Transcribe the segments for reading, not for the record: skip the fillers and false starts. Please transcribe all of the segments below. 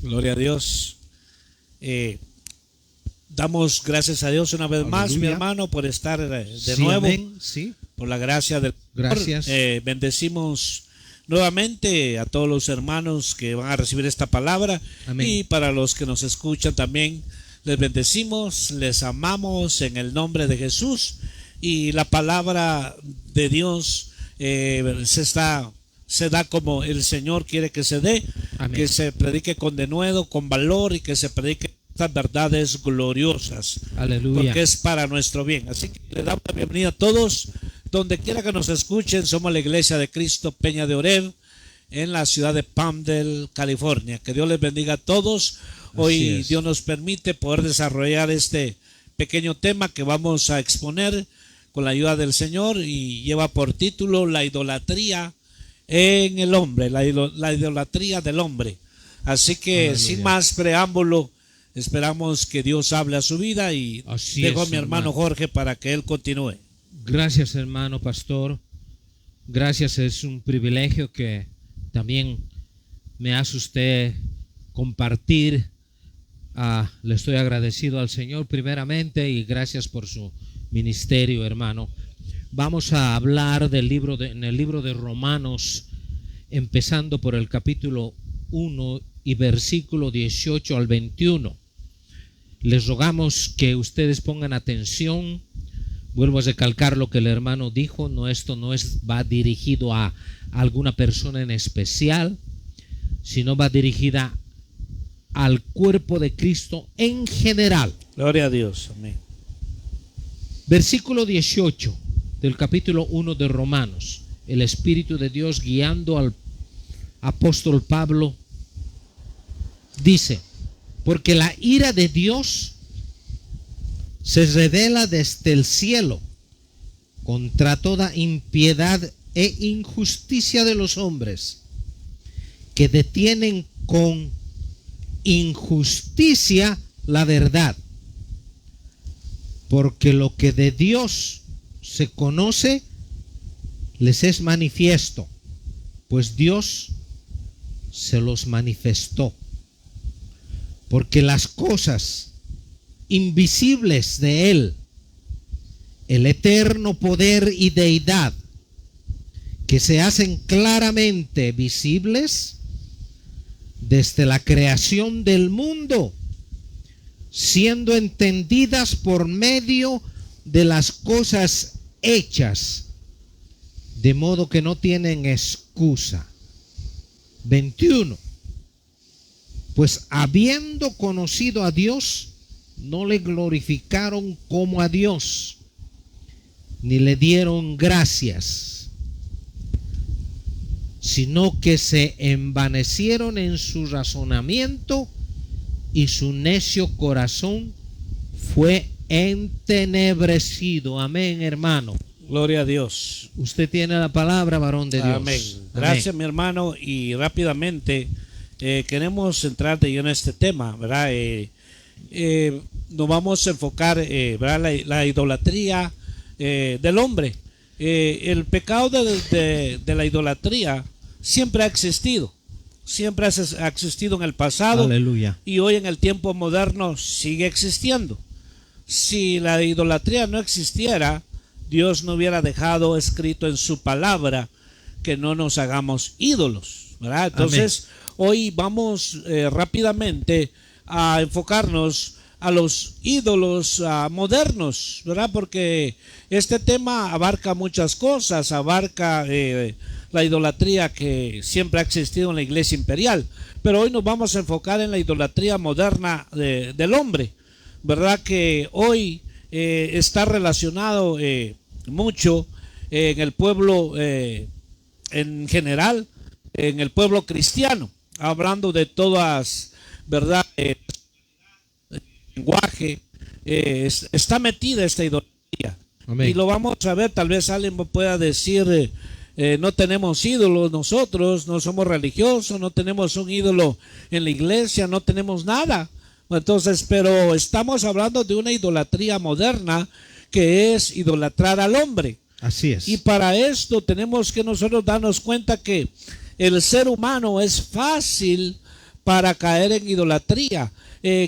Gloria a Dios. Damos gracias a Dios una vez Aleluya. más, mi hermano, por estar de Sí, nuevo, amén, sí. por la gracia del Señor. Gracias. Bendecimos nuevamente a todos los hermanos que van a recibir esta palabra. Amén. Y para los que nos escuchan también, les bendecimos, les amamos en el nombre de Jesús. Y la palabra de Dios se da como el Señor quiere que se dé. Amén. Que se predique con denuedo, con valor, y que se predique estas verdades gloriosas, Aleluya. porque es para nuestro bien. Así que le damos la bienvenida a todos, donde quiera que nos escuchen. Somos la Iglesia de Cristo Peña de Oreb, en la ciudad de Palmdale, California. Que Dios les bendiga a todos. Hoy es. Dios nos permite poder desarrollar este pequeño tema que vamos a exponer con la ayuda del Señor, y lleva por título la idolatría en el hombre, la idolatría del hombre. Así que Aleluya. sin más preámbulo, esperamos que Dios hable a su vida, y Así dejo es, a mi hermano hermano. Jorge para que él continúe. Gracias, hermano pastor. Gracias, es un privilegio que también me hace usted compartir. Le estoy agradecido al Señor primeramente, y gracias por su ministerio, hermano. Vamos a hablar en el libro de Romanos, empezando por el capítulo 1 y versículo 18 al 21. Les rogamos que ustedes pongan atención. Vuelvo a recalcar lo que el hermano dijo. Esto no va dirigido a alguna persona en especial, sino va dirigida al cuerpo de Cristo en general. Gloria a Dios. Amén. Versículo 18 del capítulo 1 de Romanos. El Espíritu de Dios guiando al apóstol Pablo dice: porque la ira de Dios se revela desde el cielo contra toda impiedad e injusticia de los hombres, que detienen con injusticia la verdad. Porque lo que de Dios se conoce les es manifiesto, pues Dios se los manifestó. Porque las cosas invisibles de Él, el eterno poder y deidad, que se hacen claramente visibles desde la creación del mundo, siendo entendidas por medio de las cosas hechas, de modo que no tienen excusa. 21. Pues habiendo conocido a Dios, no le glorificaron como a Dios, ni le dieron gracias, sino que se envanecieron en su razonamiento, y su necio corazón fue entenebrecido. Amén, hermano. Gloria a Dios. Usted tiene la palabra, varón de Dios. Amén. Gracias, mi hermano. Y rápidamente queremos entrar de lleno en este tema, ¿verdad? Nos vamos a enfocar, ¿verdad? La idolatría del hombre. El pecado de la idolatría siempre ha existido. Siempre ha existido en el pasado. Aleluya. Y hoy en el tiempo moderno sigue existiendo. Si la idolatría no existiera, Dios no hubiera dejado escrito en su palabra que no nos hagamos ídolos, ¿verdad? Entonces, hoy vamos rápidamente a enfocarnos a los ídolos modernos, ¿verdad? Porque este tema abarca muchas cosas, abarca la idolatría que siempre ha existido en la iglesia imperial, pero hoy nos vamos a enfocar en la idolatría moderna del hombre, ¿verdad? Que hoy está relacionado mucho en el pueblo en general, en el pueblo cristiano, hablando de todas, ¿verdad? Lenguaje, está metida esta idolatría. Amén. Y lo vamos a ver. Tal vez alguien pueda decir, no tenemos ídolos nosotros, no somos religiosos, no tenemos un ídolo en la iglesia, no tenemos nada. Entonces, pero estamos hablando de una idolatría moderna, que es idolatrar al hombre. Así es. Y para esto tenemos que nosotros darnos cuenta que el ser humano es fácil para caer en idolatría.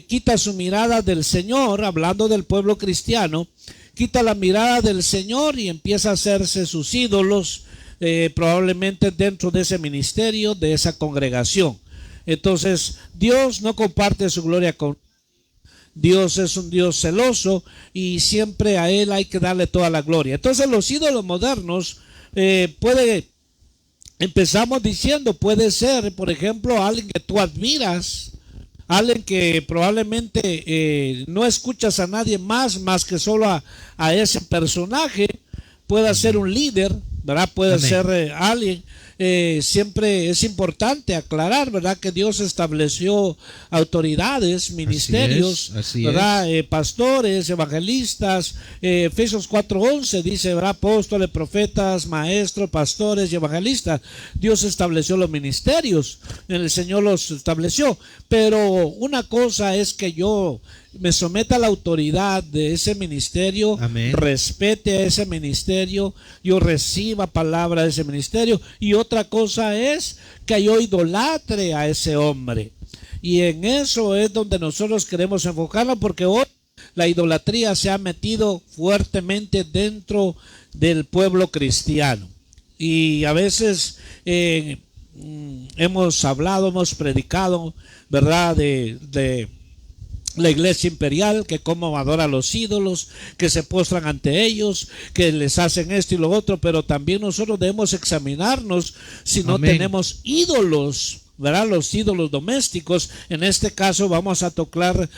Quita su mirada del Señor, hablando del pueblo cristiano, quita la mirada del Señor y empieza a hacerse sus ídolos, probablemente dentro de ese ministerio, de esa congregación. Entonces, Dios no comparte su gloria con Dios. Es un Dios celoso y siempre a Él hay que darle toda la gloria. Entonces, los ídolos modernos empezamos diciendo, puede ser, por ejemplo, alguien que tú admiras, alguien que probablemente no escuchas a nadie más que solo a ese personaje. Puede ser un líder, ¿verdad? Puede Amén. ser alguien. Siempre es importante aclarar, ¿verdad?, que Dios estableció autoridades, ministerios, así ¿verdad? Pastores, evangelistas. Efesios 4:11 dice, ¿verdad?, apóstoles, profetas, maestros, pastores y evangelistas. Dios estableció los ministerios, el Señor los estableció. Pero una cosa es que yo me someta a la autoridad de ese ministerio, Amén. respete a ese ministerio, yo reciba palabra de ese ministerio, y otra cosa es que yo idolatre a ese hombre. Y en eso es donde nosotros queremos enfocarnos, porque hoy la idolatría se ha metido fuertemente dentro del pueblo cristiano. Y a veces hemos hablado, hemos predicado, ¿verdad?, de la iglesia imperial, que cómo adora a los ídolos, que se postran ante ellos, que les hacen esto y lo otro. Pero también nosotros debemos examinarnos si no Amén. tenemos ídolos, ¿verdad? Los ídolos domésticos. En este caso vamos a tocar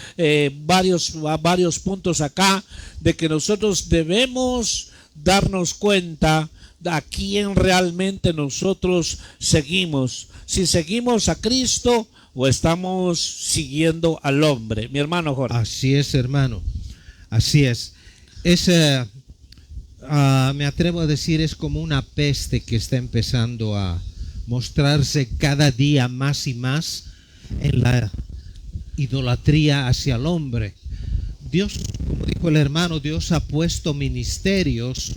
varios puntos acá, de que nosotros debemos darnos cuenta de a quién realmente nosotros seguimos. Si seguimos a Cristo o estamos siguiendo al hombre. Mi hermano Jorge. Así es, hermano. Así es. Me atrevo a decir, es como una peste que está empezando a mostrarse cada día más y más en la idolatría hacia el hombre. Dios, como dijo el hermano, Dios ha puesto ministerios,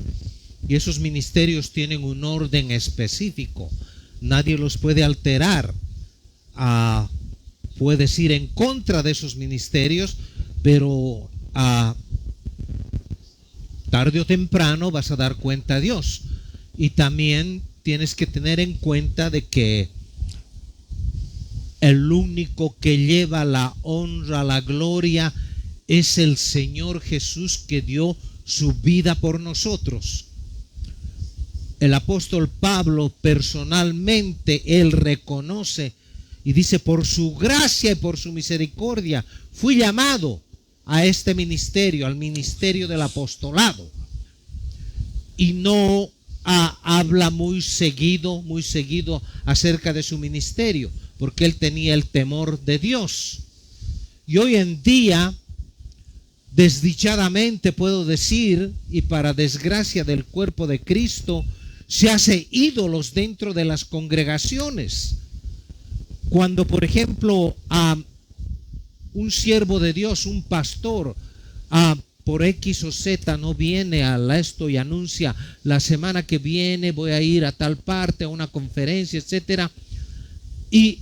y esos ministerios tienen un orden específico. Nadie los puede alterar. Puedes ir en contra de esos ministerios, pero tarde o temprano vas a dar cuenta a Dios. Y también tienes que tener en cuenta de que el único que lleva la honra, la gloria, es el Señor Jesús, que dio su vida por nosotros. El apóstol Pablo personalmente, él reconoce y dice, por su gracia y por su misericordia fui llamado a este ministerio, al ministerio del apostolado. Y no habla muy seguido acerca de su ministerio, porque él tenía el temor de Dios. Y hoy en día, desdichadamente puedo decir, y para desgracia del cuerpo de Cristo, se hace ídolos dentro de las congregaciones. Cuando, por ejemplo, un siervo de Dios, un pastor, por X o Z no viene a esto y anuncia, la semana que viene voy a ir a tal parte, a una conferencia, etcétera. Y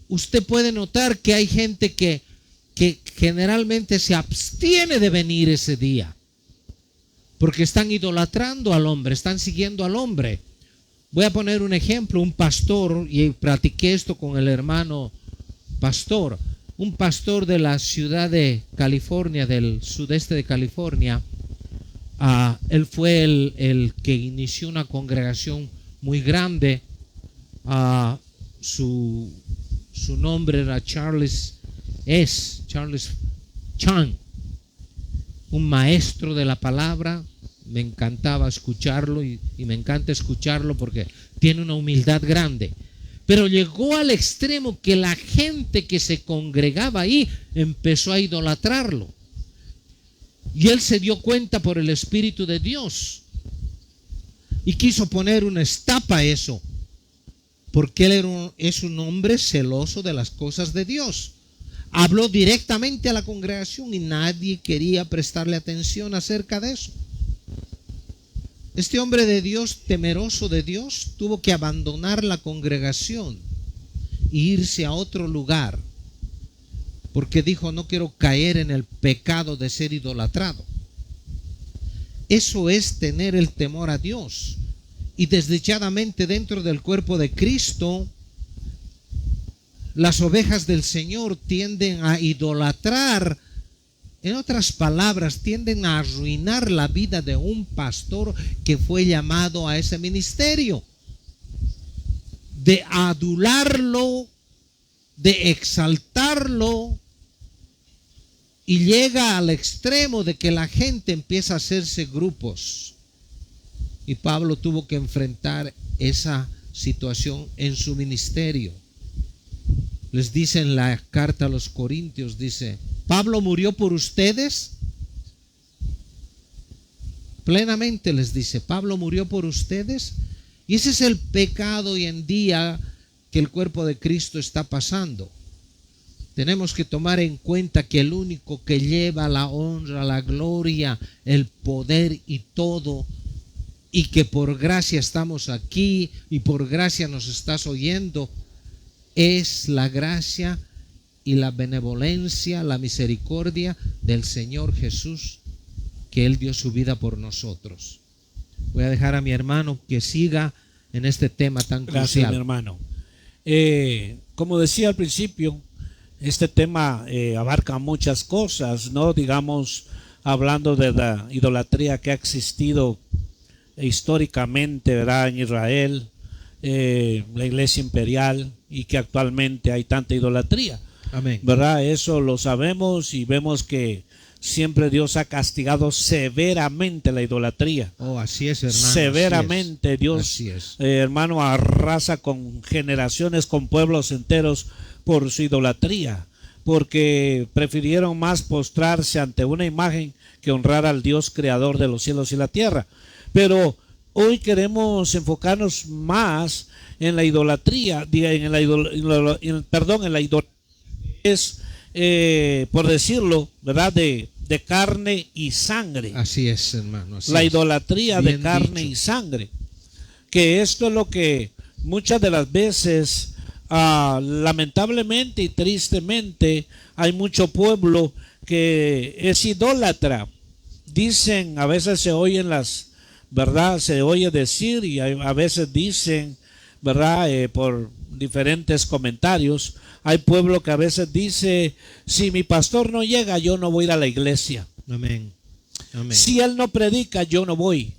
usted puede notar que hay gente que generalmente se abstiene de venir ese día, porque están idolatrando al hombre, están siguiendo al hombre. Voy a poner un ejemplo, un pastor, y platiqué esto con el hermano pastor, un pastor de la ciudad de California, del sudeste de California. Él fue el que inició una congregación muy grande. Su nombre era Charles Chan, un maestro de la palabra. Me encantaba escucharlo y me encanta escucharlo porque tiene una humildad grande. Pero llegó al extremo que la gente que se congregaba ahí empezó a idolatrarlo. Y él se dio cuenta por el Espíritu de Dios y quiso poner una estapa a eso, porque él es un hombre celoso de las cosas de Dios. Habló directamente a la congregación y nadie quería prestarle atención acerca de eso. Este hombre de Dios, temeroso de Dios, tuvo que abandonar la congregación e irse a otro lugar, porque dijo: no quiero caer en el pecado de ser idolatrado. Eso es tener el temor a Dios. Y desdichadamente dentro del cuerpo de Cristo, las ovejas del Señor tienden a idolatrar. En otras palabras, tienden a arruinar la vida de un pastor que fue llamado a ese ministerio, de adularlo, de exaltarlo, y llega al extremo de que la gente empieza a hacerse grupos. Y Pablo tuvo que enfrentar esa situación en su ministerio. Les dice en la carta a los Corintios, dice: Pablo murió por ustedes. Plenamente les dice: Pablo murió por ustedes. Y ese es el pecado hoy en día que el cuerpo de Cristo está pasando. Tenemos que tomar en cuenta que el único que lleva la honra, la gloria, el poder y todo, y que por gracia estamos aquí y por gracia nos estás oyendo, es la gracia y la benevolencia, la misericordia del Señor Jesús, que Él dio su vida por nosotros. Voy a dejar a mi hermano que siga en este tema tan crucial. Gracias, mi hermano. Como decía al principio, este tema abarca muchas cosas, ¿no? Digamos, hablando de la idolatría que ha existido históricamente, ¿verdad?, en Israel, la iglesia imperial, y que actualmente hay tanta idolatría. Amén. ¿Verdad? Eso lo sabemos y vemos que siempre Dios ha castigado severamente la idolatría. Oh, así es, hermano. Severamente. Dios, así es. Hermano, arrasa con generaciones, con pueblos enteros por su idolatría, porque prefirieron más postrarse ante una imagen que honrar al Dios creador de los cielos y la tierra. Pero hoy queremos enfocarnos más en la idolatría, en la idolatría es, por decirlo, ¿verdad?, de carne y sangre. Así es, hermano. Así la es. idolatría Bien de carne dicho. y sangre. Que esto es lo que muchas de las veces, lamentablemente y tristemente, hay mucho pueblo que es idólatra. Dicen, a veces se oyen ¿verdad? Se oye decir, y a veces dicen, ¿verdad?, por diferentes comentarios, hay pueblo que a veces dice: si mi pastor no llega, yo no voy a ir a la iglesia. Amén. Amén. Si él no predica, yo no voy.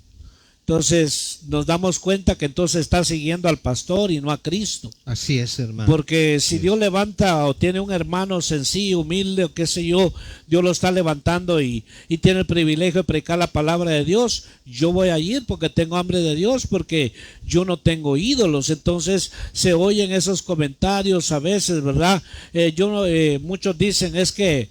Entonces nos damos cuenta que entonces está siguiendo al pastor y no a Cristo. Así es, hermano. Porque si Dios levanta o tiene un hermano sencillo, humilde o qué sé yo, Dios lo está levantando y tiene el privilegio de predicar la palabra de Dios, yo voy a ir porque tengo hambre de Dios, porque yo no tengo ídolos. Entonces se oyen esos comentarios a veces, ¿verdad? Muchos dicen es que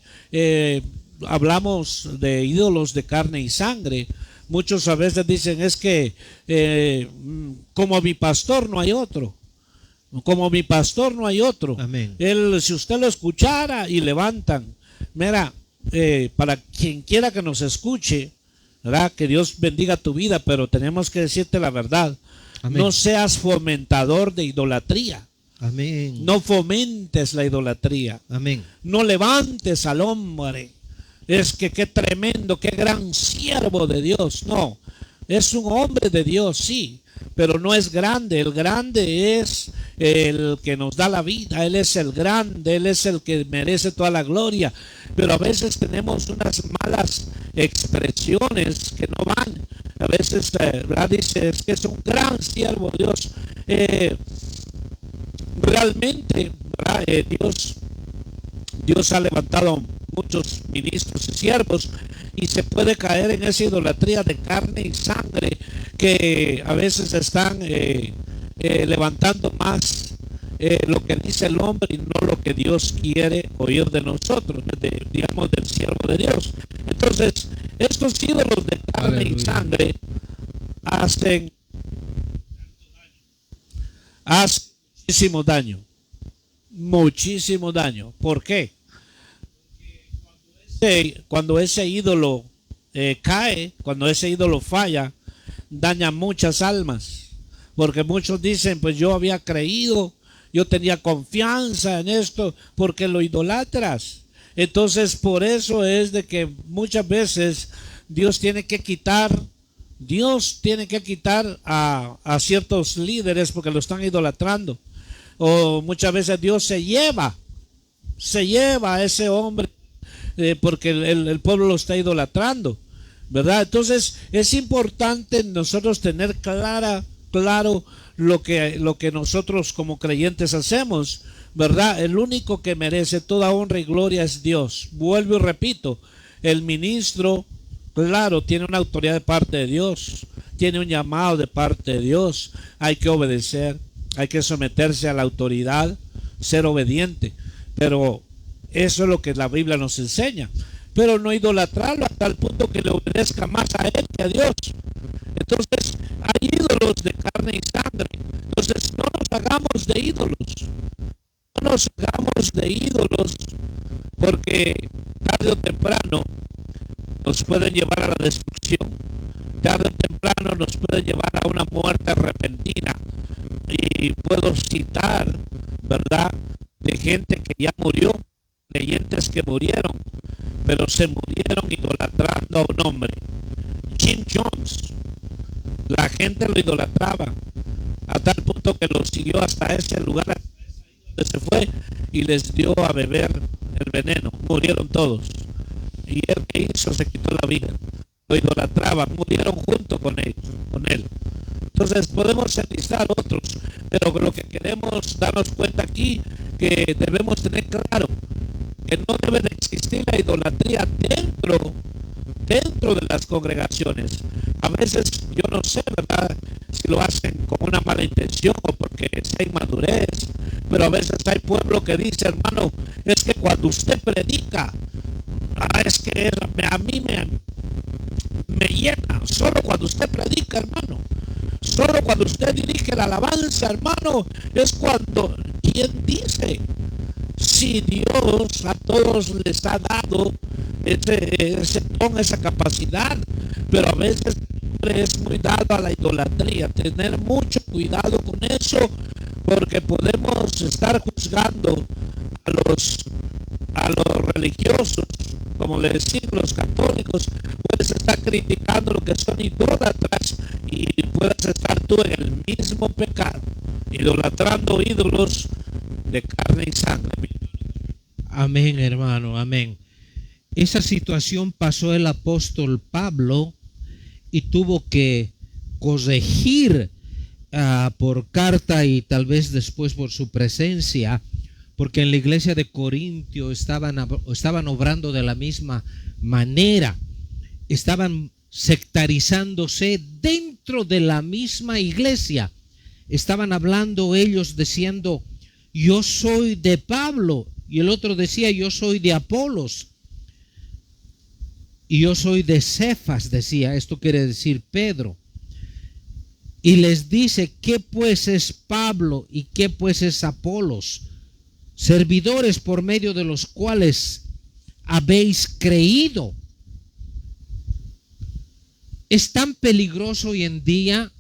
hablamos de ídolos de carne y sangre. Muchos a veces dicen es que como mi pastor no hay otro. Como mi pastor no hay otro. Amén. Él, si usted lo escuchara, y levantan. Mira, para quien quiera que nos escuche, ¿verdad?, que Dios bendiga tu vida, pero tenemos que decirte la verdad. Amén. No seas fomentador de idolatría. Amén. No fomentes la idolatría. Amén. No levantes al hombre. Es que qué tremendo, qué gran siervo de Dios. No, es un hombre de Dios, sí, pero no es grande. El grande es el que nos da la vida. Él es el grande, Él es el que merece toda la gloria. Pero a veces tenemos unas malas expresiones que no van. A veces, ¿verdad?, dice es que es un gran siervo de Dios. Realmente, ¿verdad?, Dios ha levantado muchos ministros y siervos, y se puede caer en esa idolatría de carne y sangre que a veces están levantando más lo que dice el hombre y no lo que Dios quiere oír de nosotros, digamos, del siervo de Dios. Entonces, estos ídolos de carne y sangre hacen muchísimo daño. ¿Por qué? Cuando ese ídolo cae, cuando ese ídolo falla, daña muchas almas. Porque muchos dicen, pues yo había creído yo tenía confianza en esto, porque lo idolatras. Entonces por eso es de que muchas veces Dios tiene que quitar a ciertos líderes porque lo están idolatrando. O muchas veces Dios se lleva a ese hombre porque el pueblo lo está idolatrando, ¿verdad? Entonces es importante nosotros tener claro lo que nosotros como creyentes hacemos, ¿verdad? El único que merece toda honra y gloria es Dios. Vuelvo y repito, el ministro, claro, tiene una autoridad de parte de Dios, tiene un llamado de parte de Dios, hay que obedecer, hay que someterse a la autoridad, ser obediente, pero eso es lo que la Biblia nos enseña. Pero no idolatrarlo a tal punto que le obedezca más a él que a Dios. Entonces hay ídolos de carne y sangre. Entonces no nos hagamos de ídolos. No nos hagamos de ídolos, porque tarde o temprano nos pueden llevar a la destrucción. Tarde o temprano nos pueden llevar a una muerte repentina. Y puedo citar, ¿verdad?, de gente que ya murió, creyentes que murieron, pero se murieron idolatrando a un hombre. Jim Jones, la gente lo idolatraba a tal punto que lo siguió hasta ese lugar donde se fue y les dio a beber el veneno. Murieron todos. Y él, que hizo, se quitó la vida. Lo idolatraban, murieron junto con él. Entonces podemos enlistar otros, pero lo que queremos darnos cuenta aquí, que debemos tener claro que no debe de existir la idolatría dentro de las congregaciones. A veces yo no sé, ¿verdad?, si lo hacen con una mala intención o porque hay inmadurez, pero a veces hay pueblo que dice, hermano, es que cuando usted predica, es que a mí me llena, solo cuando usted predica, hermano. Solo cuando usted dirige la alabanza, hermano, es cuando, ¿quién dice? Si Dios a todos les ha dado ese don, esa capacidad, pero a veces es muy dado a la idolatría. Tener mucho cuidado con eso, porque podemos estar juzgando a los religiosos, como le decimos los católicos. Puedes estar criticando lo que son idólatras y puedes estar tú en el mismo pecado, idolatrando ídolos de carne y sangre. Amén, hermano, amén. Esa situación pasó el apóstol Pablo y tuvo que corregir por carta y tal vez después por su presencia, porque en la iglesia de Corintio estaban obrando de la misma manera, estaban sectarizándose dentro de la misma iglesia, estaban hablando ellos diciendo, yo soy de Pablo, y el otro decía, yo soy de Apolos, y yo soy de Cefas, decía, esto quiere decir Pedro. Y les dice, ¿qué pues es Pablo y qué pues es Apolos? Servidores por medio de los cuales habéis creído. Es tan peligroso hoy en día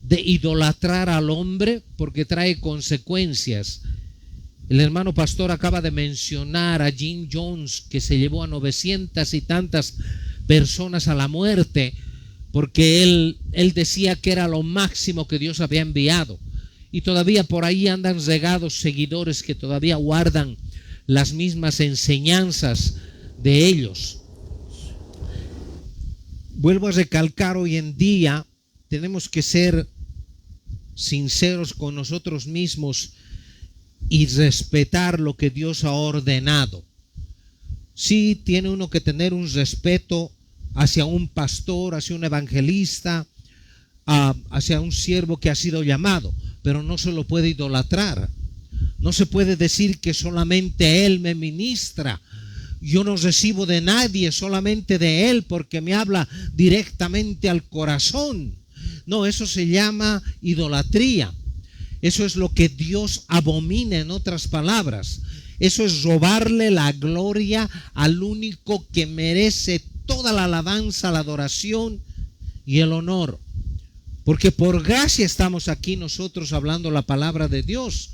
de idolatrar al hombre porque trae consecuencias. El hermano pastor acaba de mencionar a Jim Jones, que se llevó a 900 y tantas personas a la muerte porque él decía que era lo máximo que Dios había enviado. Y todavía por ahí andan regados seguidores que todavía guardan las mismas enseñanzas de ellos. Vuelvo a recalcar, hoy en día tenemos que ser sinceros con nosotros mismos y respetar lo que Dios ha ordenado. Sí, tiene uno que tener un respeto hacia un pastor, hacia un evangelista, hacia un siervo que ha sido llamado, pero no se lo puede idolatrar. No se puede decir que solamente Él me ministra. Yo no recibo de nadie, solamente de Él, porque me habla directamente al corazón. No, eso se llama idolatría. Eso es lo que Dios abomina, en otras palabras. Eso es robarle la gloria al único que merece toda la alabanza, la adoración y el honor. Porque por gracia estamos aquí nosotros hablando la palabra de Dios.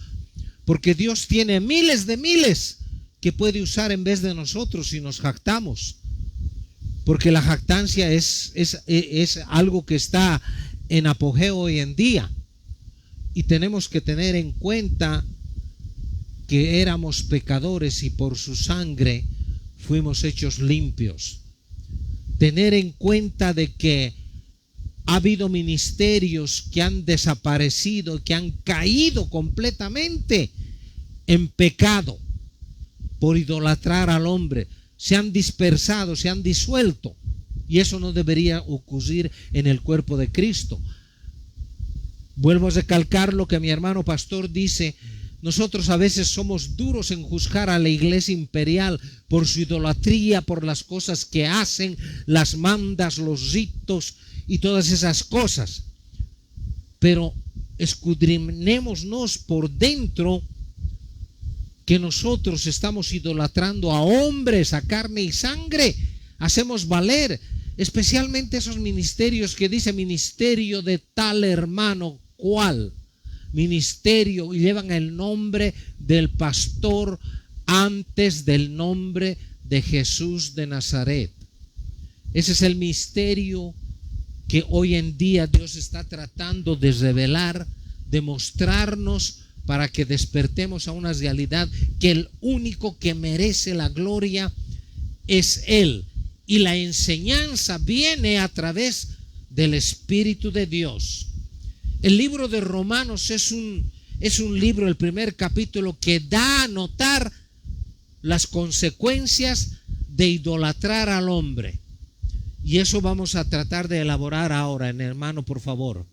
porque Dios tiene miles de miles que puede usar en vez de nosotros si nos jactamos. Porque la jactancia es algo que está en apogeo hoy en día. Y tenemos que tener en cuenta que éramos pecadores y por su sangre fuimos hechos limpios. Tener en cuenta de que ha habido ministerios que han desaparecido, que han caído completamente en pecado por idolatrar al hombre. Se han dispersado, se han disuelto. Y eso no debería ocurrir en el cuerpo de Cristo. Vuelvo a recalcar lo que mi hermano pastor dice. Nosotros a veces somos duros en juzgar a la iglesia imperial por su idolatría, por las cosas que hacen, las mandas, los ritos y todas esas cosas. Pero escudriñémonos por dentro, que nosotros estamos idolatrando a hombres, a carne y sangre. Hacemos valer, especialmente esos ministerios que dice ministerio de tal hermano. ¿Cuál? Ministerio, y llevan el nombre del pastor antes del nombre de Jesús de Nazaret. Ese es el misterio que hoy en día Dios está tratando de revelar, de mostrarnos, para que despertemos a una realidad que el único que merece la gloria es Él. Y la enseñanza viene a través del Espíritu de Dios. El libro de Romanos es un libro, el primer capítulo, que da a notar las consecuencias de idolatrar al hombre. Y eso vamos a tratar de elaborar ahora, hermano, por favor.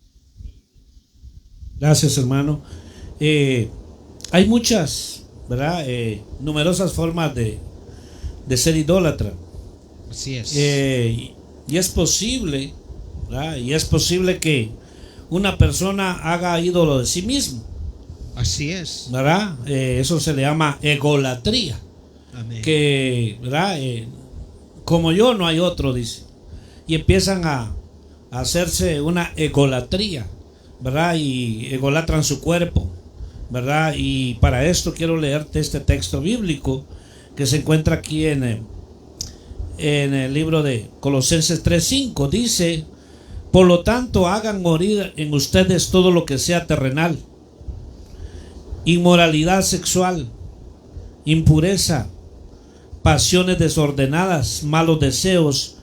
Gracias, hermano. Hay muchas, ¿verdad? Numerosas formas de ser idólatra. Así es. Y es posible, ¿verdad? Y es posible que una persona haga ídolo de sí mismo. Así es. ¿Verdad? Eso se le llama egolatría. Amén. Que, ¿verdad? Como yo no hay otro, dice. Y empiezan a hacerse una egolatría, ¿verdad? Y egolatran su cuerpo, ¿verdad? Y para esto quiero leerte este texto bíblico que se encuentra aquí en el libro de Colosenses 3:5. Dice: por lo tanto, hagan morir en ustedes todo lo que sea terrenal: inmoralidad sexual, impureza, pasiones desordenadas, malos deseos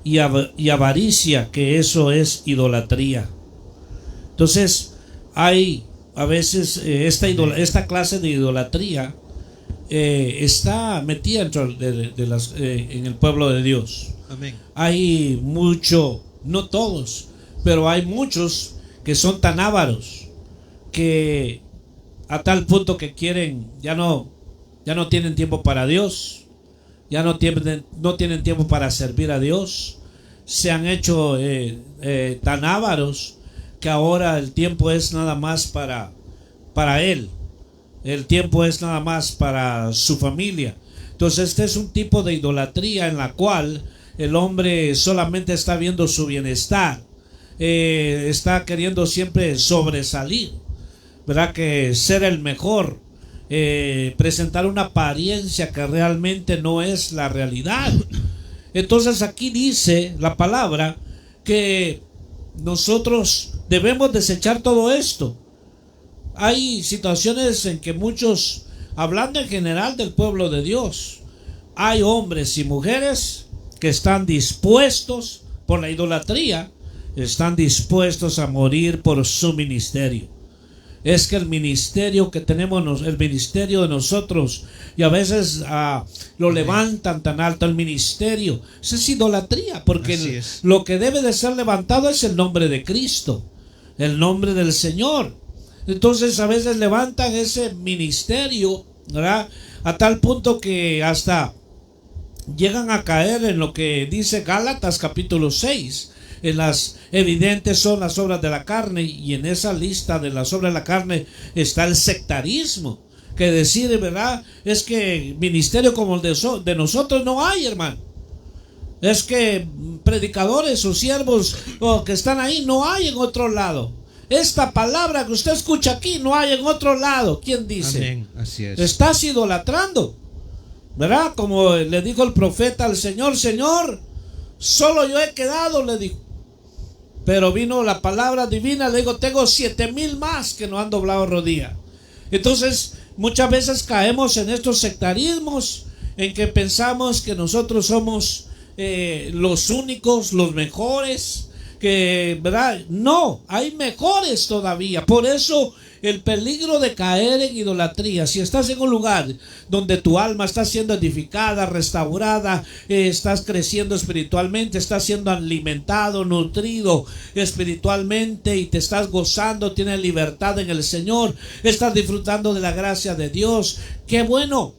y avaricia, que eso es idolatría. Entonces, hay a veces esta clase de idolatría está metida dentro en el pueblo de Dios. Amén. Hay mucho, no todos, pero hay muchos que son tan ávaros que a tal punto que quieren, ya no tienen tiempo para Dios, ya no tienen tiempo para servir a Dios. Se han hecho tan ávaros que ahora el tiempo es nada más para él. El tiempo es nada más para su familia. Entonces este es un tipo de idolatría en la cual el hombre solamente está viendo su bienestar, está queriendo siempre sobresalir, ¿verdad? Que ser el mejor, presentar una apariencia que realmente no es la realidad. Entonces aquí dice la palabra que nosotros debemos desechar todo esto. Hay situaciones en que muchos, hablando en general del pueblo de Dios, hay hombres y mujeres que están dispuestos por la idolatría, están dispuestos a morir por su ministerio. Es que el ministerio que tenemos, el ministerio de nosotros, y a veces lo levantan tan alto, el ministerio, eso es idolatría, porque lo que debe de ser levantado es el nombre de Cristo, el nombre del Señor. Entonces a veces levantan ese ministerio, ¿verdad? A tal punto que hasta llegan a caer en lo que dice Gálatas capítulo 6. En las evidentes son las obras de la carne, y en esa lista de las obras de la carne está el sectarismo, que decide, ¿verdad? Es que ministerio como el de nosotros no hay, hermano. Es que predicadores o siervos que están ahí no hay en otro lado. esta palabra que usted escucha aquí no hay en otro lado. ¿Quién dice? Amén. Así es. Estás idolatrando, ¿verdad? Como le dijo el profeta al Señor: Señor, solo yo he quedado, le dijo. Pero vino la palabra divina, le digo: tengo 7,000 más que no han doblado rodilla. Entonces, muchas veces caemos en estos sectarismos, en que pensamos que nosotros somos los únicos, los mejores, que, ¿verdad? No, hay mejores todavía. Por eso el peligro de caer en idolatría. Si estás en un lugar donde tu alma está siendo edificada, restaurada, estás creciendo espiritualmente, estás siendo alimentado, nutrido espiritualmente y te estás gozando, tienes libertad en el Señor, estás disfrutando de la gracia de Dios, qué bueno.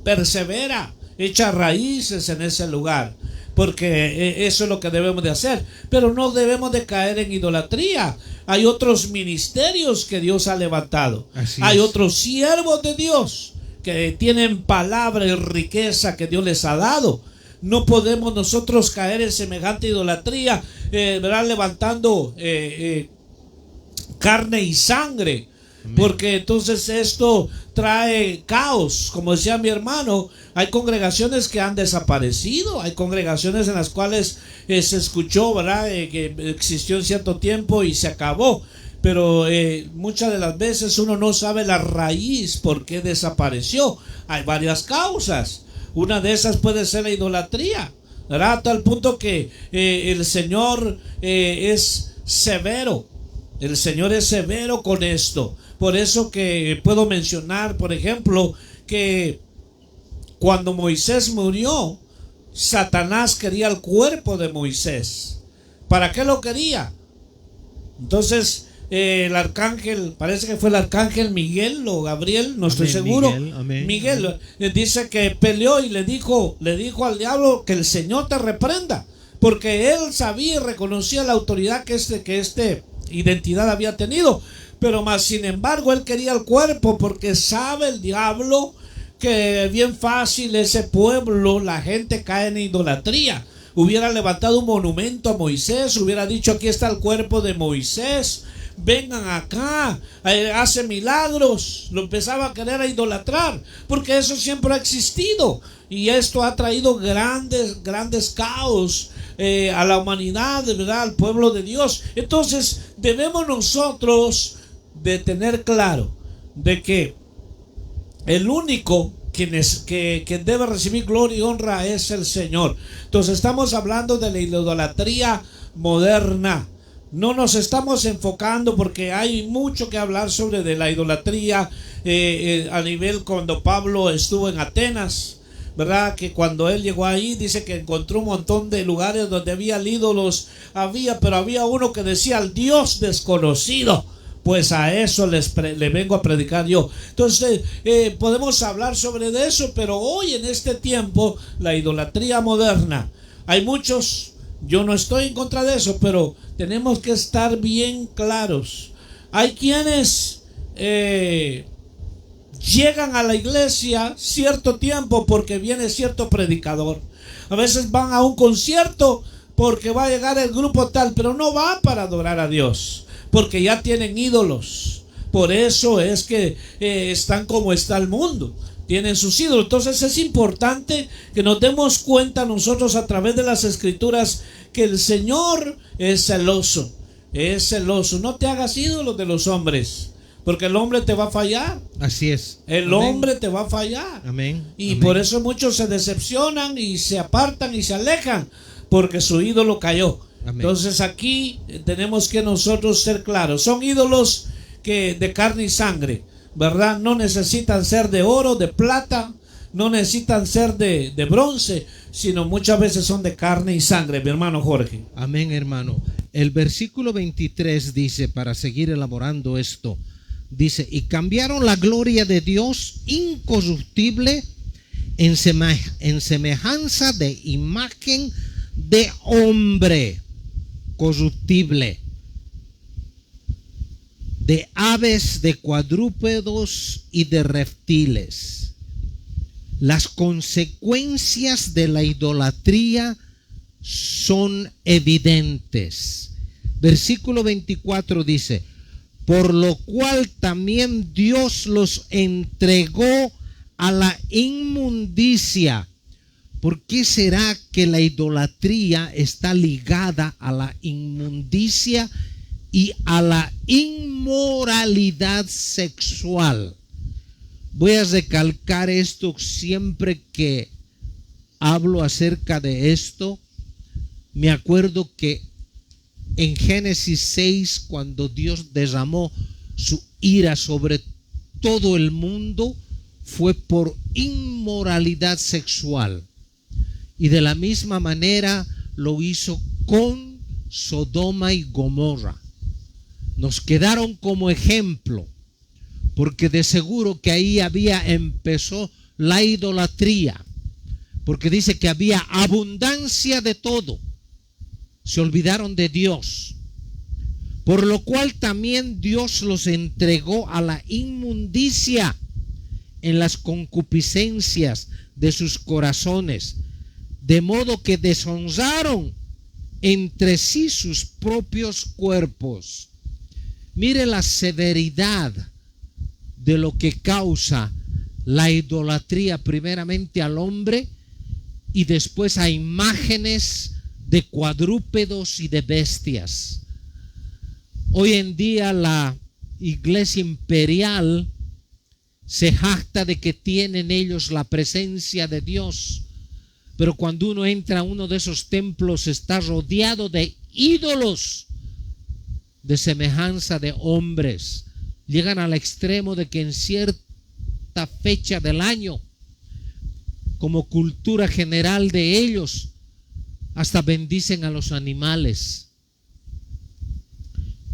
Persevera, echa raíces en ese lugar, porque eso es lo que debemos de hacer. Pero no debemos de caer en idolatría. Hay otros ministerios que Dios ha levantado. Hay otros siervos de Dios que tienen palabra y riqueza que Dios les ha dado. No podemos nosotros caer en semejante idolatría, ¿verdad? Levantando carne y sangre. Porque entonces esto trae caos. Como decía mi hermano, hay congregaciones que han desaparecido, hay congregaciones en las cuales se escuchó, ¿verdad? Que existió en cierto tiempo y se acabó. Pero muchas de las veces uno no sabe la raíz por qué desapareció. Hay varias causas. Una de esas puede ser la idolatría, ¿verdad? A tal punto que el Señor es severo. El Señor es severo con esto. Por eso que puedo mencionar, por ejemplo, que cuando Moisés murió, Satanás quería el cuerpo de Moisés. ¿Para qué lo quería? Entonces el arcángel, parece que fue el arcángel Miguel o Gabriel, no estoy seguro. Miguel dice que peleó y le dijo al diablo que el Señor te reprenda, porque él sabía y reconocía la autoridad que este identidad había tenido. Pero más sin embargo él quería el cuerpo, porque sabe el diablo que bien fácil ese pueblo, la gente cae en idolatría. Hubiera levantado un monumento a Moisés, hubiera dicho: aquí está el cuerpo de Moisés, vengan acá, hace milagros. Lo empezaba a querer a idolatrar, porque eso siempre ha existido, y esto ha traído grandes caos a la humanidad, de verdad, al pueblo de Dios. Entonces debemos nosotros de tener claro de que el único quien debe recibir gloria y honra es el Señor. Entonces estamos hablando de la idolatría moderna. No nos estamos enfocando, porque hay mucho que hablar sobre de la idolatría a nivel cuando Pablo estuvo en Atenas, ¿verdad? Que cuando él llegó ahí dice que encontró un montón de lugares donde había ídolos, pero había uno que decía: al Dios desconocido. Pues a eso le vengo a predicar yo. Entonces podemos hablar sobre eso, pero hoy en este tiempo, la idolatría moderna, hay muchos, yo no estoy en contra de eso, pero tenemos que estar bien claros. Hay quienes llegan a la iglesia cierto tiempo porque viene cierto predicador. A veces van a un concierto porque va a llegar el grupo tal, pero no va para adorar a Dios, porque ya tienen ídolos. Por eso es que están como está el mundo, tienen sus ídolos. Entonces es importante que nos demos cuenta nosotros a través de las escrituras que el Señor es celoso. Es celoso. No te hagas ídolos de los hombres, porque el hombre te va a fallar. Así es. El hombre te va a fallar. Amén. Y por eso muchos se decepcionan y se apartan y se alejan, porque su ídolo cayó. Amén. Entonces aquí tenemos que nosotros ser claros. Son ídolos que de carne y sangre, ¿verdad? No necesitan ser de oro, de plata, no necesitan ser de bronce, sino muchas veces son de carne y sangre, mi hermano Jorge. Amén, hermano. El versículo 23 dice, para seguir elaborando esto, dice: y cambiaron la gloria de Dios incorruptible en semejanza de imagen de hombre corruptible, de aves, de cuadrúpedos y de reptiles. Las consecuencias de la idolatría son evidentes. Versículo 24 dice: por lo cual también Dios los entregó a la inmundicia. ¿Por qué será que la idolatría está ligada a la inmundicia y a la inmoralidad sexual? Voy a recalcar esto siempre que hablo acerca de esto. Me acuerdo que en Génesis 6, cuando Dios derramó su ira sobre todo el mundo, fue por inmoralidad sexual. Y de la misma manera lo hizo con Sodoma y Gomorra. Nos quedaron como ejemplo, porque de seguro que ahí empezó la idolatría, porque dice que había abundancia de todo. Se olvidaron de Dios, por lo cual también Dios los entregó a la inmundicia en las concupiscencias de sus corazones, de modo que deshonraron entre sí sus propios cuerpos. Mire la severidad de lo que causa la idolatría, primeramente al hombre y después a imágenes de cuadrúpedos y de bestias. Hoy en día la iglesia imperial se jacta de que tienen ellos la presencia de Dios, pero cuando uno entra a uno de esos templos está rodeado de ídolos de semejanza de hombres. Llegan al extremo de que en cierta fecha del año, como cultura general de ellos, hasta bendicen a los animales,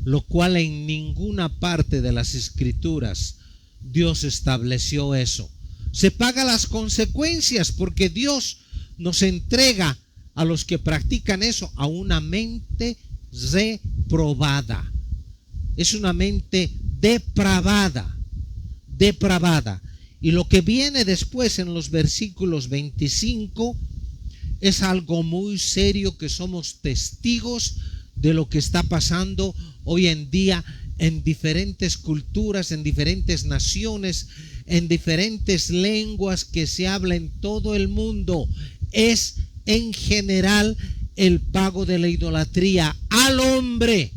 lo cual en ninguna parte de las escrituras Dios estableció eso. Se paga las consecuencias porque Dios nos entrega a los que practican eso a una mente reprobada. Es una mente depravada. Y lo que viene después en los versículos 25 es algo muy serio, que somos testigos de lo que está pasando hoy en día en diferentes culturas, en diferentes naciones, en diferentes lenguas que se habla en todo el mundo. Es en general el pago de la idolatría al hombre,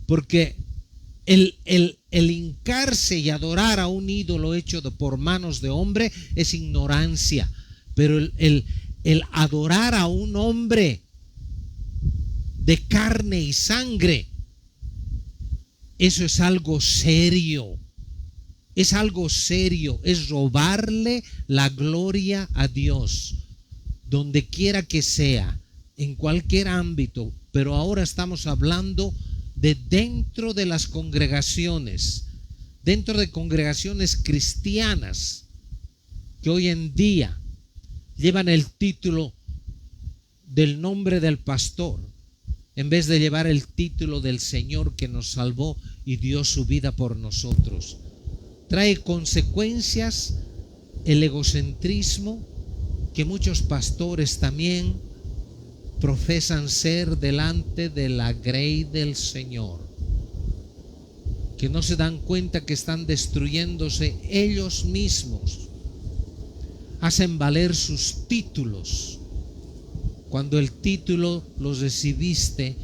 porque el hincarse y adorar a un ídolo hecho por manos de hombre es ignorancia, pero el adorar a un hombre de carne y sangre, eso es algo serio. Es algo serio, es robarle la gloria a Dios, donde quiera que sea, en cualquier ámbito. Pero ahora estamos hablando de dentro de las congregaciones, dentro de congregaciones cristianas, que hoy en día llevan el título del nombre del pastor, en vez de llevar el título del Señor que nos salvó y dio su vida por nosotros. Trae consecuencias el egocentrismo que muchos pastores también profesan ser delante de la grey del Señor, que no se dan cuenta que están destruyéndose ellos mismos. Hacen valer sus títulos cuando el título los recibiste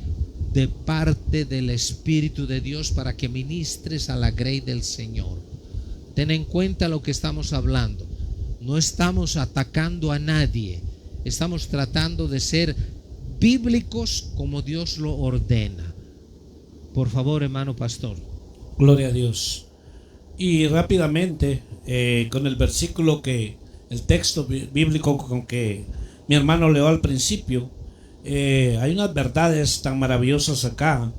de parte del Espíritu de Dios para que ministres a la grey del Señor. Ten en cuenta lo que estamos hablando. No estamos atacando a nadie. Estamos tratando de ser bíblicos como Dios lo ordena. Por favor, hermano pastor. Gloria a Dios. Y rápidamente, con el versículo el texto bíblico con que mi hermano leyó al principio, hay unas verdades tan maravillosas acá.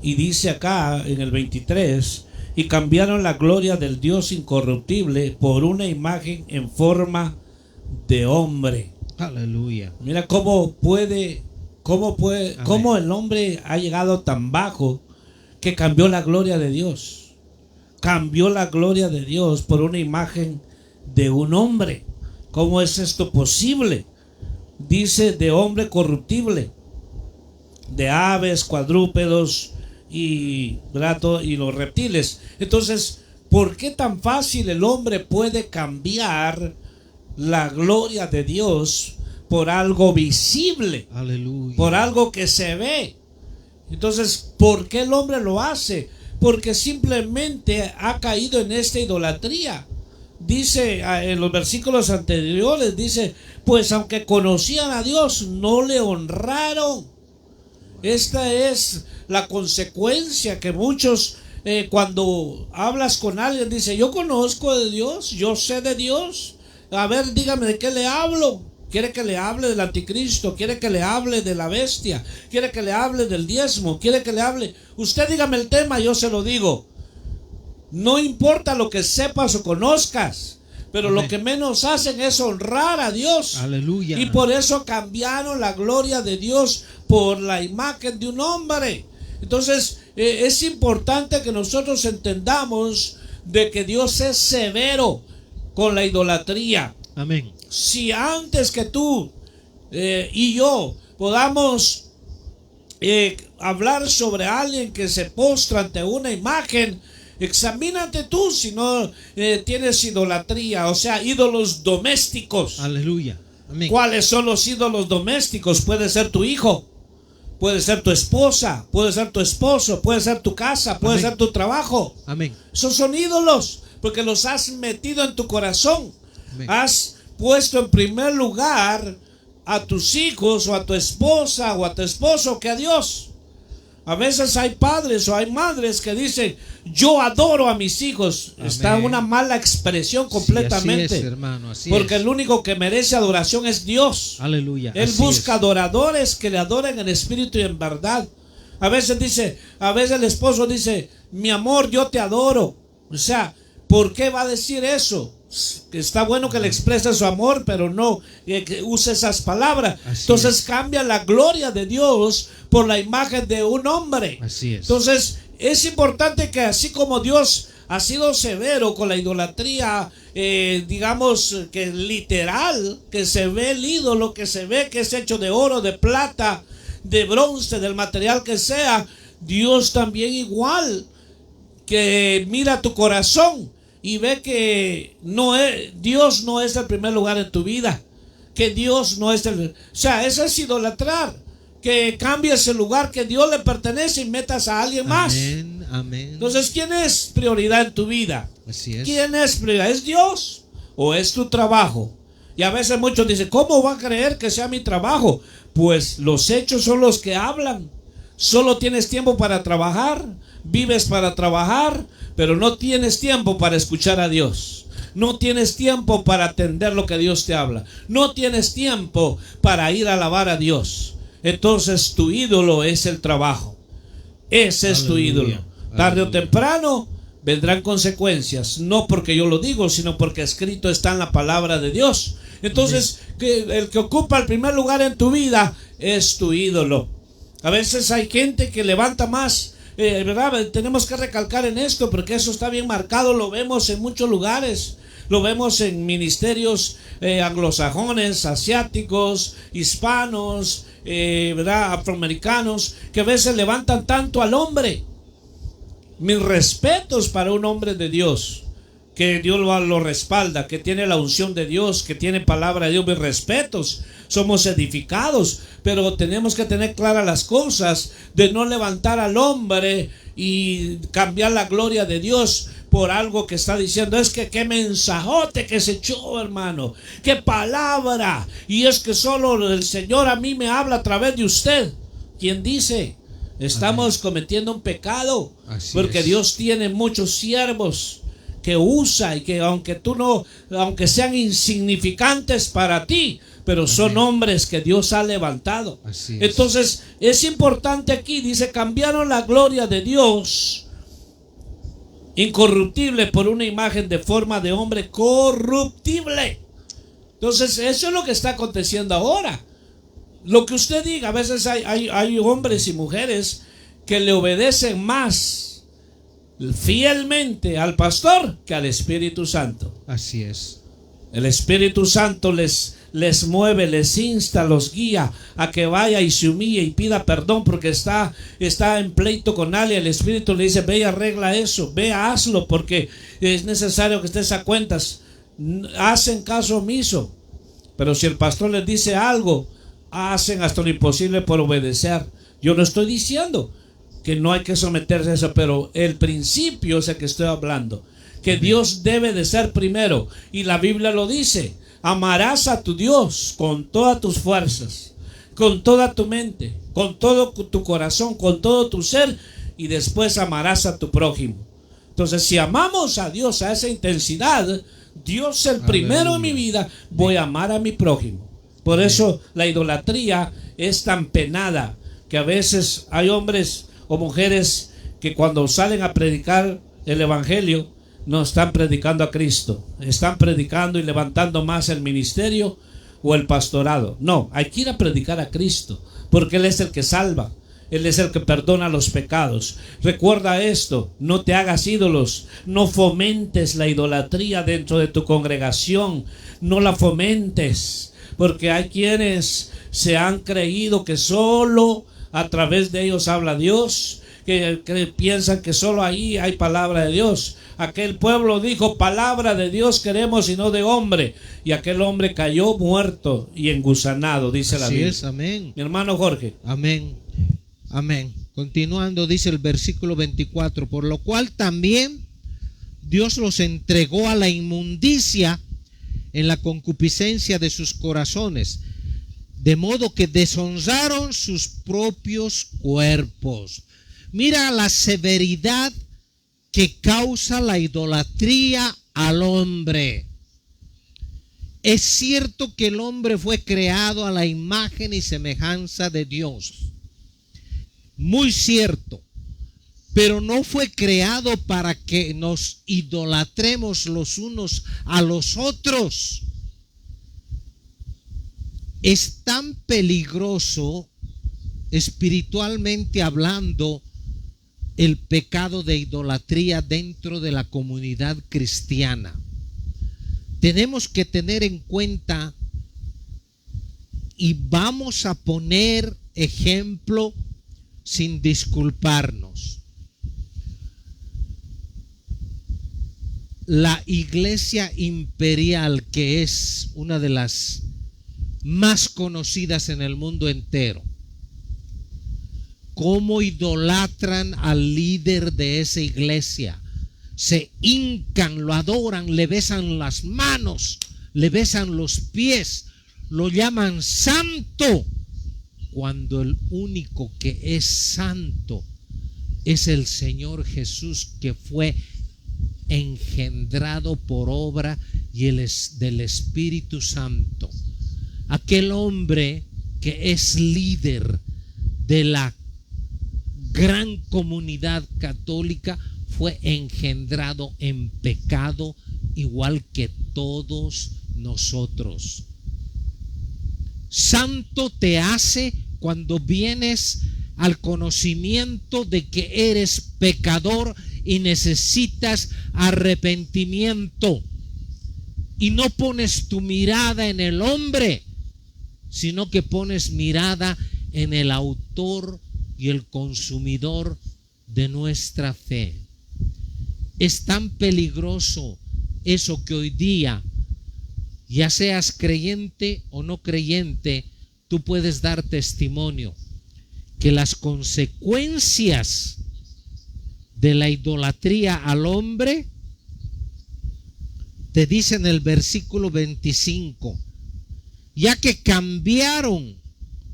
Y dice acá en el 23: y cambiaron la gloria del Dios incorruptible por una imagen en forma de hombre. Aleluya. Mira cómo el hombre ha llegado tan bajo que cambió la gloria de Dios. Cambió la gloria de Dios por una imagen de un hombre. ¿Cómo es esto posible? Dice de hombre corruptible. de aves, cuadrúpedos y, ¿verdad?, y los reptiles. Entonces, ¿por qué tan fácil el hombre puede cambiar la gloria de Dios por algo visible, Aleluya. por algo que se ve? Entonces, ¿por qué el hombre lo hace? Porque simplemente ha caído en esta idolatría. Dice en los versículos anteriores, dice, pues aunque conocían a Dios, no le honraron. Esta es la consecuencia que muchos, cuando hablas con alguien, dice, yo conozco de Dios, yo sé de Dios. A ver, dígame de qué le hablo. Quiere que le hable del anticristo, quiere que le hable de la bestia, quiere que le hable del diezmo, quiere que le hable. Usted dígame el tema, yo se lo digo. No importa lo que sepas o conozcas, pero Amén. lo que menos hacen es honrar a Dios. Aleluya. Y por eso cambiaron la gloria de Dios por la imagen de un hombre. Entonces es importante que nosotros entendamos de que Dios es severo con la idolatría. Amén. Si antes que tú y yo podamos hablar sobre alguien que se postra ante una imagen, examínate tú si no tienes idolatría, o sea, ídolos domésticos. Aleluya. Amén. ¿Cuáles son los ídolos domésticos? Puede ser tu hijo, puede ser tu esposa, puede ser tu esposo, puede ser tu casa, puede Amén. ser tu trabajo. Amén. Esos son ídolos porque los has metido en tu corazón. Amén. Has puesto en primer lugar a tus hijos o a tu esposa o a tu esposo que a Dios. A veces hay padres o hay madres que dicen, yo adoro a mis hijos. Amén. Está una mala expresión completamente. Sí, así es, hermano, así porque es. el único que merece adoración es Dios. Aleluya. Él así busca es. adoradores que le adoren en espíritu y en verdad. A veces el esposo dice, mi amor, yo te adoro. O sea, ¿por qué va a decir eso? Que está bueno que le exprese su amor, pero no que use esas palabras. Así Entonces es. cambia la gloria de Dios por la imagen de un hombre. Así es. Entonces es importante que así como Dios ha sido severo con la idolatría, digamos que literal, que se ve el ídolo, que se ve que es hecho de oro, de plata, de bronce, del material que sea, Dios también igual, que mira tu corazón y ve que Dios no es el primer lugar en tu vida, que Dios no es o sea, eso es idolatrar, que cambies el lugar que Dios le pertenece y metas a alguien más. Amén. Amén. Entonces, ¿quién es prioridad en tu vida? Así es. ¿Quién es prioridad? ¿Es Dios o es tu trabajo? Y a veces muchos dicen, ¿cómo va a creer que sea mi trabajo? Pues los hechos son los que hablan. Solo tienes tiempo para trabajar, vives para trabajar, pero no tienes tiempo para escuchar a Dios. No tienes tiempo para atender lo que Dios te habla. No tienes tiempo para ir a alabar a Dios. Entonces tu ídolo es el trabajo. Ese es tu Aleluya. ídolo. Tarde o Aleluya. temprano vendrán consecuencias. No porque yo lo digo, sino porque escrito está en la palabra de Dios. Entonces, el que ocupa el primer lugar en tu vida es tu ídolo. A veces hay gente que levanta más, ¿verdad? Tenemos que recalcar en esto porque eso está bien marcado, lo vemos en muchos lugares. Lo vemos en ministerios anglosajones, asiáticos, hispanos, ¿verdad? Afroamericanos, que a veces levantan tanto al hombre. Mis respetos para un hombre de Dios, que Dios lo respalda, que tiene la unción de Dios, que tiene palabra de Dios. Mis respetos, somos edificados, pero tenemos que tener claras las cosas, de no levantar al hombre y cambiar la gloria de Dios por algo que está diciendo. Es que qué mensajote que se echó, hermano, qué palabra, y es que solo el Señor a mí me habla a través de usted. ¿Quién dice? Estamos cometiendo un pecado. Así porque es. Dios tiene muchos siervos que usa, y que aunque sean insignificantes para ti, pero son hombres que Dios ha levantado. Así es. Entonces es importante aquí, dice, cambiaron la gloria de Dios incorruptible por una imagen de forma de hombre corruptible. Entonces eso es lo que está aconteciendo ahora. Lo que usted diga, a veces hay hombres y mujeres que le obedecen más fielmente al pastor que al Espíritu Santo. Así es. El Espíritu Santo les mueve, les insta, los guía a que vaya y se humille y pida perdón porque está en pleito con alguien. El Espíritu le dice: ve y arregla eso, ve, hazlo, porque es necesario que estés a cuentas. Hacen caso omiso. Pero si el pastor les dice algo, hacen hasta lo imposible por obedecer. Yo no estoy diciendo que no hay que someterse a eso, pero el principio es el que estoy hablando, que Dios debe de ser primero, y la Biblia lo dice: amarás a tu Dios con todas tus fuerzas, con toda tu mente, con todo tu corazón, con todo tu ser, y después amarás a tu prójimo. Entonces, si amamos a Dios a esa intensidad, Dios el primero en mi vida, voy a amar a mi prójimo. Por eso la idolatría es tan penada, que a veces hay hombres o mujeres que cuando salen a predicar el evangelio no están predicando a Cristo, están predicando y levantando más el ministerio o el pastorado. No, hay que ir a predicar a Cristo, porque Él es el que salva, Él es el que perdona los pecados. Recuerda esto: no te hagas ídolos, no fomentes la idolatría dentro de tu congregación, no la fomentes, porque hay quienes se han creído que solo a través de ellos habla Dios, que piensan que solo ahí hay palabra de Dios. Aquel pueblo dijo: palabra de Dios queremos y no de hombre, y aquel hombre cayó muerto y engusanado, dice la Biblia. Así es, amén. Mi hermano Jorge. Amén. Amén. Continuando, dice el versículo 24: por lo cual también Dios los entregó a la inmundicia en la concupiscencia de sus corazones, de modo que deshonraron sus propios cuerpos. Mira la severidad que causa la idolatría al hombre. Es cierto que el hombre fue creado a la imagen y semejanza de Dios, muy cierto, pero no fue creado para que nos idolatremos los unos a los otros. Es tan peligroso, espiritualmente hablando, el pecado de idolatría dentro de la comunidad cristiana. Tenemos que tener en cuenta, y vamos a poner ejemplo sin disculparnos. La Iglesia Imperial, que es una de las más conocidas en el mundo entero, cómo idolatran al líder de esa iglesia. Se hincan, lo adoran, le besan las manos, le besan los pies, lo llaman santo, cuando el único que es santo es el Señor Jesús, que fue engendrado por obra del Espíritu Santo. Aquel hombre que es líder de la gran comunidad católica fue engendrado en pecado, igual que todos nosotros. Santo te hace cuando vienes al conocimiento de que eres pecador y necesitas arrepentimiento, y no pones tu mirada en el hombre, sino que pones mirada en el autor y el consumidor de nuestra fe. Es tan peligroso eso que hoy día, ya seas creyente o no creyente, tú puedes dar testimonio que las consecuencias de la idolatría al hombre, te dice en el versículo 25, ya que cambiaron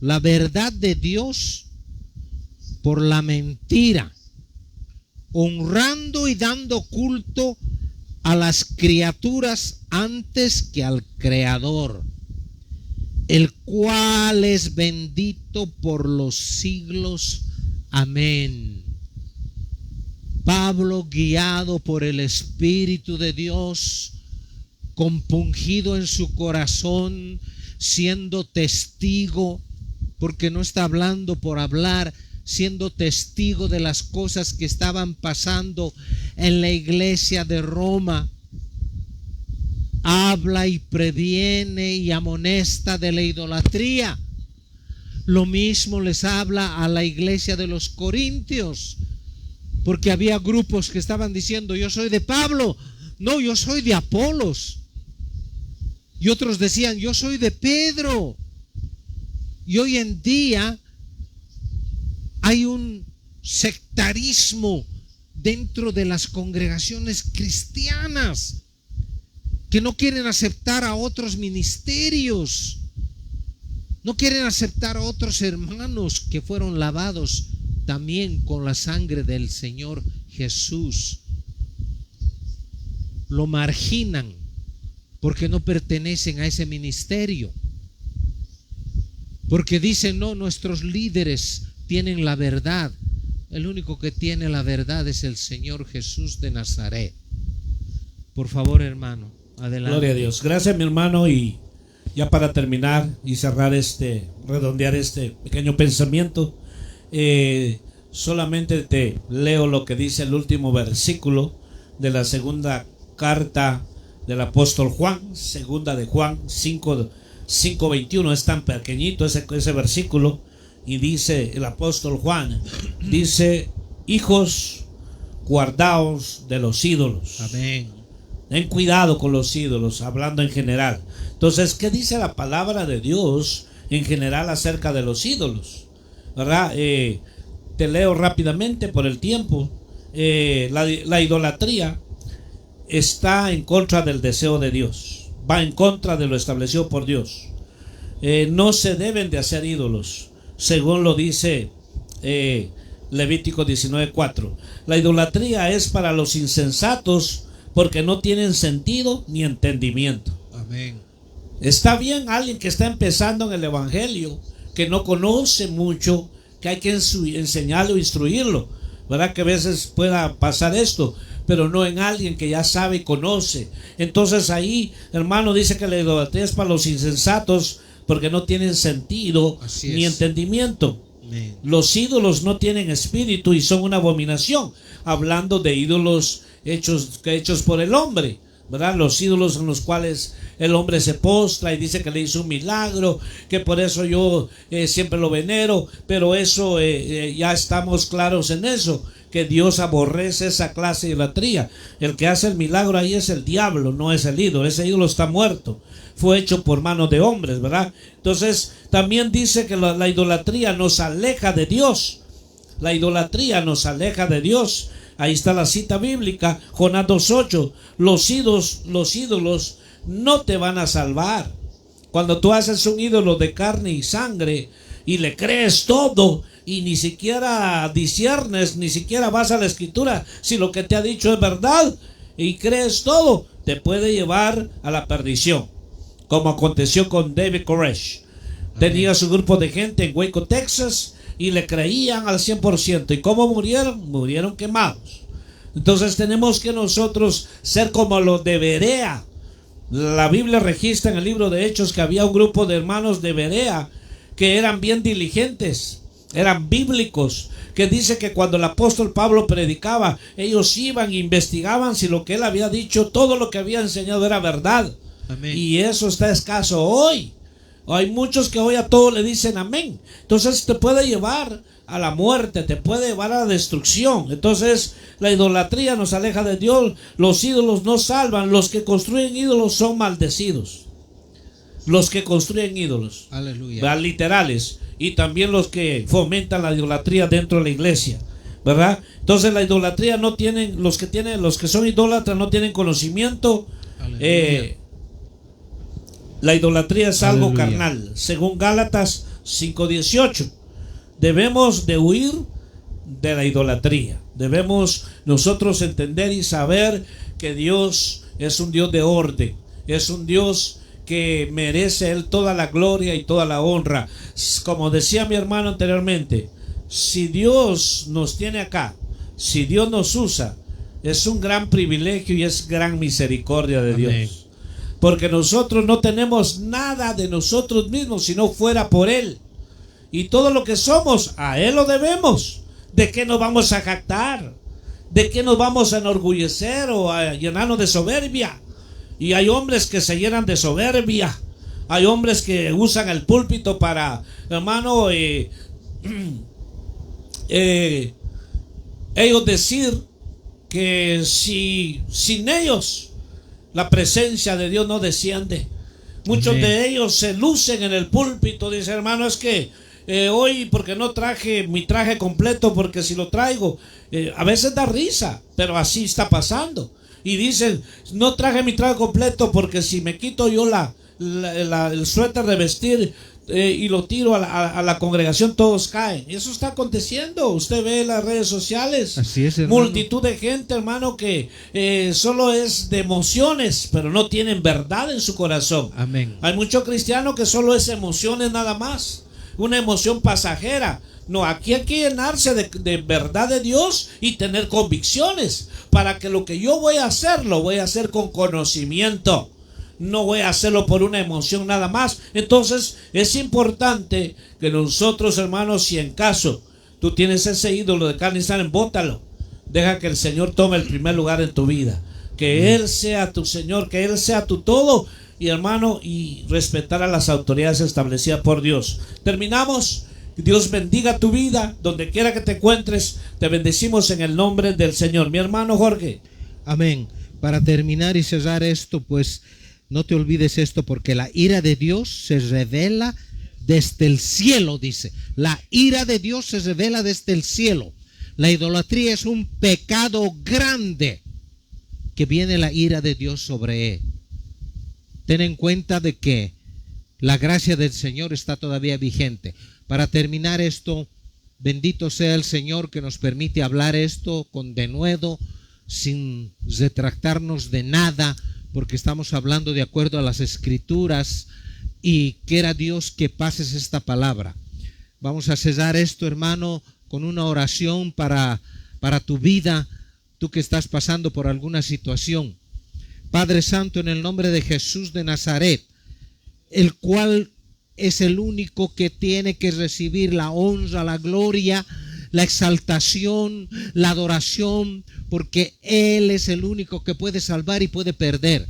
la verdad de Dios por la mentira, honrando y dando culto a las criaturas antes que al Creador, el cual es bendito por los siglos. Amén. Pablo, guiado por el Espíritu de Dios, compungido en su corazón, siendo testigo, porque no está hablando por hablar, siendo testigo de las cosas que estaban pasando en la iglesia de Roma, habla y previene y amonesta de la idolatría. Lo mismo les habla a la iglesia de los Corintios, porque había grupos que estaban diciendo: yo soy de Pablo, no, yo soy de Apolos. Y otros decían: yo soy de Pedro. Y hoy en día hay un sectarismo dentro de las congregaciones cristianas que no quieren aceptar a otros ministerios, no quieren aceptar a otros hermanos que fueron lavados también con la sangre del Señor Jesús. Lo marginan porque no pertenecen a ese ministerio, porque dicen: no, nuestros líderes tienen la verdad. El único que tiene la verdad es el Señor Jesús de Nazaret. Por favor, hermano, adelante. Gloria a Dios. Gracias, mi hermano. Y ya para terminar y cerrar redondear este pequeño pensamiento, solamente te leo lo que dice el último versículo de la segunda carta del apóstol Juan, segunda de Juan 5:21. Es tan pequeñito ese versículo, y dice el apóstol Juan, dice: hijos, guardaos de los ídolos. Amén. Ten cuidado con los ídolos, hablando en general. Entonces, ¿qué dice la palabra de Dios en general acerca de los ídolos? ¿Verdad? Te leo rápidamente por el tiempo. La idolatría está en contra del deseo de Dios, va en contra de lo establecido por Dios. No se deben de hacer ídolos, según lo dice Levítico 19:4. La idolatría es para los insensatos, porque no tienen sentido ni entendimiento. Amén. Está bien alguien que está empezando en el evangelio, que no conoce mucho, que hay que enseñarlo, instruirlo, ¿verdad? Que a veces pueda pasar esto, pero no en alguien que ya sabe y conoce. Entonces ahí, hermano, dice que la idolatría es para los insensatos, porque no tienen sentido ni entendimiento. Amén. Los ídolos no tienen espíritu y son una abominación. Hablando de ídolos hechos por el hombre, ¿verdad? Los ídolos en los cuales el hombre se postra y dice que le hizo un milagro, que por eso yo siempre lo venero, pero eso ya estamos claros en eso, que Dios aborrece esa clase de idolatría. El que hace el milagro ahí es el diablo, no es el ídolo. Ese ídolo está muerto, fue hecho por manos de hombres, ¿verdad? Entonces también dice que la idolatría nos aleja de Dios. La idolatría nos aleja de Dios. Ahí está la cita bíblica, Jonás 2:8. Los ídolos no te van a salvar. Cuando tú haces un ídolo de carne y sangre y le crees todo y ni siquiera disciernes, ni siquiera vas a la escritura si lo que te ha dicho es verdad y crees todo, te puede llevar a la perdición, como aconteció con David Koresh. Tenía su grupo de gente en Waco, Texas, y le creían al 100%. ¿Y cómo murieron? Murieron quemados. Entonces tenemos que nosotros ser como los de Berea. La Biblia registra en el libro de Hechos que había un grupo de hermanos de Berea que eran bien diligentes, eran bíblicos, que dice que cuando el apóstol Pablo predicaba, ellos iban e investigaban si lo que él había dicho, todo lo que había enseñado era verdad. Amén. Y eso está escaso hoy. Hay muchos que hoy a todo le dicen amén. Entonces te puede llevar a la muerte, te puede llevar a la destrucción. Entonces la idolatría nos aleja de Dios. Los ídolos no salvan. Los que construyen ídolos son maldecidos. Los que construyen ídolos, Aleluya. ¿verdad? Literales. Y también los que fomentan la idolatría dentro de la iglesia, ¿verdad? Entonces la idolatría no tienen, los que son idólatras no tienen conocimiento. La idolatría es algo Aleluya. carnal, según Gálatas 5:18. Debemos de huir de la idolatría. Debemos nosotros entender y saber que Dios es un Dios de orden, es un Dios que merece Él toda la gloria y toda la honra. Como decía mi hermano anteriormente, si Dios nos tiene acá, si Dios nos usa, es un gran privilegio y es gran misericordia de Amén. Dios. Porque nosotros no tenemos nada de nosotros mismos si no fuera por Él. Y todo lo que somos, a Él lo debemos. ¿De qué nos vamos a jactar? ¿De qué nos vamos a enorgullecer o a llenarnos de soberbia? Y hay hombres que se llenan de soberbia. Hay hombres que usan el púlpito para, hermano, ellos decir que si sin ellos la presencia de Dios no desciende. Muchos Amén. de ellos se lucen en el púlpito. Dice, hermano, es que hoy porque no traje mi traje completo, porque si lo traigo, a veces da risa, pero así está pasando. Y dicen, no traje mi traje completo porque si me quito yo el suéter de vestir y lo tiro a la congregación, todos caen. Y eso está aconteciendo. Usted ve en las redes sociales, Así es, hermano. multitud de gente, hermano, que solo es de emociones, pero no tienen verdad en su corazón. Amén. Hay muchos cristianos que solo es emociones nada más, una emoción pasajera. No, aquí hay que llenarse de verdad de Dios y tener convicciones para que lo que yo voy a hacer, lo voy a hacer con conocimiento. No voy a hacerlo por una emoción nada más. Entonces es importante que nosotros, hermanos, si en caso tú tienes ese ídolo de carne y sangre, bótalo. Deja que el Señor tome el primer lugar en tu vida. Que Él sea tu Señor, que Él sea tu todo. Y hermano, y respetar a las autoridades establecidas por Dios. Terminamos. Dios bendiga tu vida, donde quiera que te encuentres. Te bendecimos en el nombre del Señor. Mi hermano Jorge. Amén. Para terminar y cerrar esto, pues no te olvides esto, porque la ira de Dios se revela desde el cielo, dice. La ira de Dios se revela desde el cielo. La idolatría es un pecado grande que viene la ira de Dios sobre él. Ten en cuenta de que la gracia del Señor está todavía vigente. Para terminar esto, bendito sea el Señor que nos permite hablar esto con denuedo, sin retractarnos de nada, porque estamos hablando de acuerdo a las Escrituras, y quiera Dios que pases esta palabra. Vamos a cerrar esto, hermano, con una oración para tu vida, tú que estás pasando por alguna situación. Padre Santo, en el nombre de Jesús de Nazaret, el cual es el único que tiene que recibir la honra, la gloria, la exaltación, la adoración, porque Él es el único que puede salvar y puede perder.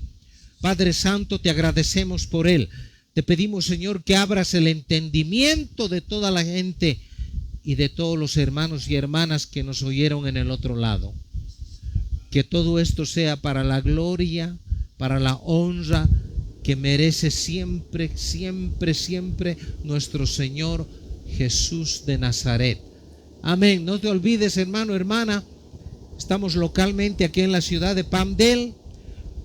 Padre Santo, te agradecemos por Él. Te pedimos, Señor, que abras el entendimiento de toda la gente y de todos los hermanos y hermanas que nos oyeron en el otro lado. Que todo esto sea para la gloria, para la honra que merece siempre, siempre, siempre nuestro Señor Jesús de Nazaret. Amén. No te olvides, hermano, hermana, estamos localmente aquí en la ciudad de Palmdale.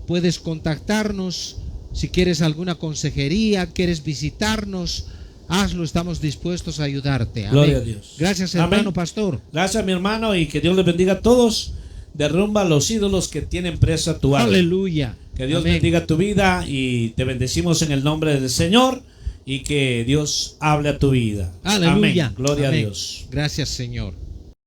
Puedes contactarnos si quieres alguna consejería, quieres visitarnos, hazlo, estamos dispuestos a ayudarte. Amén. Gloria a Dios. Gracias, hermano. Amén. Pastor. Gracias, mi hermano, y que Dios les bendiga a todos. Derrumba los ídolos que tienen presa tu alma. Aleluya. Que Dios Amén. bendiga tu vida y te bendecimos en el nombre del Señor y que Dios hable a tu vida. Aleluya. Amén. Gloria Amén. a Dios. Gracias, Señor.